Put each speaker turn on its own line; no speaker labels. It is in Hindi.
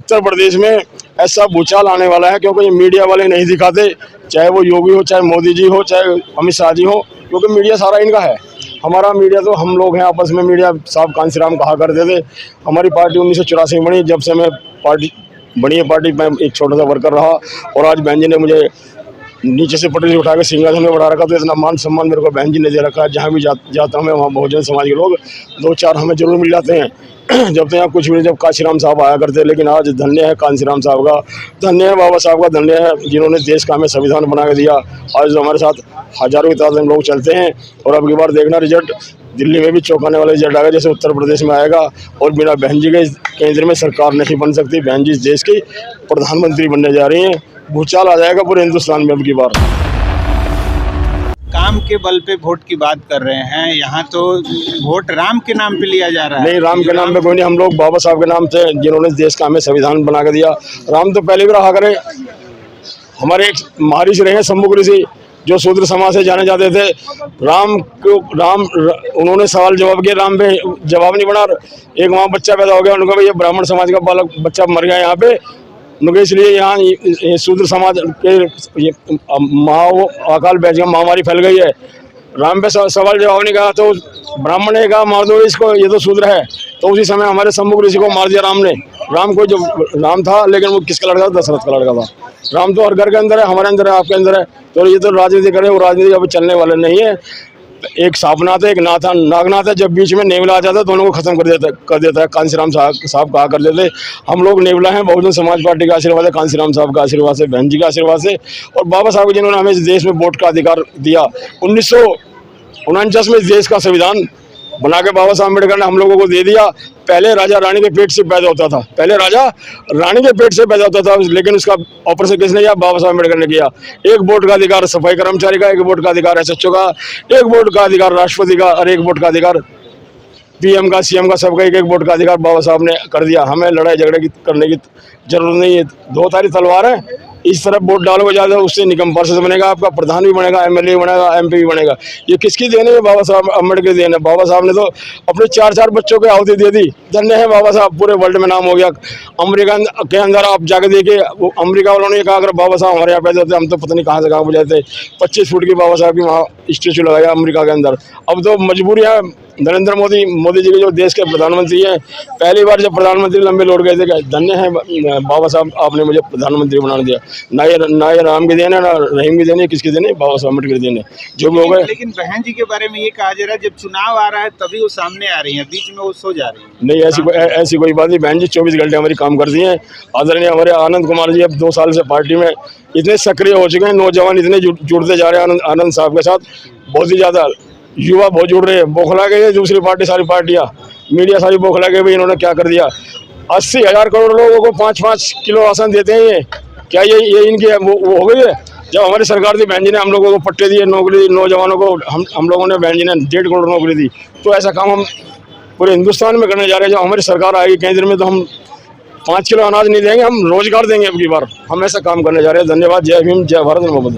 उत्तर प्रदेश में ऐसा भूचाल आने वाला है, क्योंकि ये मीडिया वाले नहीं दिखाते, चाहे वो योगी हो, चाहे मोदी जी हो, चाहे अमित शाह जी हो, क्योंकि मीडिया सारा इनका है। हमारा मीडिया तो हम लोग हैं आपस में। मीडिया साहब कांसीराम कहा करते थे, हमारी पार्टी 1984 में बनी, जब से मैं पार्टी बनी है पार्टी, मैं एक छोटा सा वर्कर रहा, और आज बहन जी ने मुझे नीचे से पटरी उठा के सिंहासन में बढ़ा रखा, तो इतना मान सम्मान मेरे को बहन जी ने दे रखा है। जहाँ भी जाता हूँ मैं, वहाँ बहुजन समाज के लोग 2-4 हमें जरूर मिल जाते हैं। जब तक यहाँ कुछ भी नहीं, जब कांसीराम साहब आया करते, लेकिन आज धन्य है कांसीराम साहब का, धन्य है बाबा साहब का, धन्य है जिन्होंने देश का हमें संविधान बना के दिया। आज हमारे साथ हजारों की तादाद में लोग चलते हैं, और अब की बार देखना रिजल्ट दिल्ली में भी चौंकाने वाला रिजल्ट आएगा, जैसे उत्तर प्रदेश में आएगा। और बिना बहन जी के केंद्र में सरकार नहीं बन सकती। बहन जी इस देश की प्रधानमंत्री बनने जा रही हैं। भूचाल आ जाएगा पूरे हिंदुस्तान में अब की बार।
काम के बल पे वोट की बात कर रहे हैं, यहाँ तो वोट राम के नाम पे लिया जा रहा है।
नहीं, राम के नाम पे कोई नहीं, हम लोग बाबा साहब के नाम से, जिन्होंने देश का हमें संविधान बना के दिया। राम तो पहले भी रहा करे। हमारे एक महर्षि रहे हैं शंभुक ऋषि, जो शूद्र समाज से जाने जाते थे। उन्होंने सवाल जवाब किया, राम पे जवाब नहीं बना। एक वहाँ बच्चा पैदा हो गया, उनको भाई ये ब्राह्मण समाज का बालक बच्चा मर गया यहाँ पे, उनके इसलिए यहाँ शूद्र समाज के अकाल बैठ गया, महामारी फैल गई है। राम पे सवाल जवाब नहीं कहा, तो ब्राह्मण ने कहा मार दो इसको, ये तो शूद्र है। तो उसी समय हमारे शंभुक ऋषि को मार दिया राम ने। राम को जो राम था, लेकिन वो किसका लड़का था? दशरथ का लड़का था। राम तो हर घर के अंदर है, हमारे अंदर है, आपके अंदर है। तो ये तो राजनीति करे, वो राजनीति अभी चलने वाले नहीं है। एक सापनाथ है, एक नागनाथ है, जब बीच में नेवला आ जाता है दोनों को खत्म कर देता है। कांसीराम साहब कहा करते थे, हम लोग नेवला हैं, बहुजन समाज पार्टी का आशीर्वाद है, कांसीराम साहब का आशीर्वाद से, बहन जी का आशीर्वाद से, और बाबा साहब जिन्होंने हमें इस देश में वोट का अधिकार दिया। 1949 में इस देश का संविधान बना के बाबा साहब अम्बेडकर ने हम लोगों को दे दिया। पहले राजा रानी के पेट से पैदा होता था, लेकिन उसका ऑपरेशन किसने किया? बाबा साहब अम्बेडकर ने किया। एक वोट का अधिकार सफाई कर्मचारी का, एक वोट का अधिकार एसएचओ का, एक वोट का अधिकार राष्ट्रपति का, और एक वोट का अधिकार पीएम का, सीएम का, सबका एक वोट का अधिकार बाबा साहब ने कर दिया। हमें लड़ाई झगड़े करने की जरूरत नहीं है। 2 तारी तलवार है, इस तरफ वोट डालोगे ज़्यादा, उससे निगम पार्षद बनेगा, आपका प्रधान भी बनेगा, एमएलए बनेगा, एमपी भी बनेगा। ये किसकी देन है? बाबा साहब अम्बेडकर की देन है। बाबा साहब ने तो अपने 4-4 बच्चों को आहुति दे दी। धन्य है बाबा साहब, पूरे वर्ल्ड में नाम हो गया। अमेरिका के अंदर आप जाके देखिए, अमेरिका वालों ने कहा अगर बाबा साहब हमारे यहाँ पैदा होते हम तो पता नहीं कहाँ से कहाँ हो जाते। 25 फुट की बाबा साहब की वहाँ स्टेचू लगाया अमेरिका के अंदर। अब तो मजबूरी है। नरेंद्र मोदी जी के जो देश के प्रधानमंत्री हैं, पहली बार जब प्रधानमंत्री लंबे लौट गए थे, धन्य है बाबा साहब, आपने मुझे प्रधानमंत्री बना दिया। ना ये राम की देन है, ना रहीम की देन है, किसकी देन है? बाबा साहब अम्बेडकर की देन है, जो भी हो गए।
लेकिन बहन जी के बारे में ये कहा जा रहा है, जब चुनाव आ रहा है तभी वो सामने आ रही है, बीच में वो सो जा रही है।
नहीं, ऐसी कोई बात नहीं। बहन जी 24 घंटे हमारी काम करती हैं। आदरणीय हमारे आनंद कुमार जी अब 2 साल से पार्टी में इतने सक्रिय हो चुके हैं, नौजवान इतने जुड़ते जा रहे हैं आनंद साहब के साथ, बहुत ही ज़्यादा युवा बहुत जुड़ रहे हैं। बौखला गए दूसरी पार्टी, सारी पार्टियाँ, मीडिया सारी बौखला गई, भाई इन्होंने क्या कर दिया। 80,000 करोड़ लोगों को 5-5 किलो राशन देते हैं। ये क्या ये इनकी वो हो गई है? जब हमारी सरकार थी, बहन जी ने हम लोगों को पट्टे दिए, नौकरी नौजवानों को, हम लोगों ने, बहन जी ने 1.5 करोड़ नौकरी दी। तो ऐसा काम हम पूरे हिंदुस्तान में करने जा रहे हैं। जब हमारी सरकार आएगी केंद्र में, तो हम 5 किलो अनाज नहीं देंगे, हम रोजगार देंगे अब की बार। हम ऐसा काम करने जा रहे हैं। धन्यवाद। जय भीम, जय भारत, नमो बुद्ध।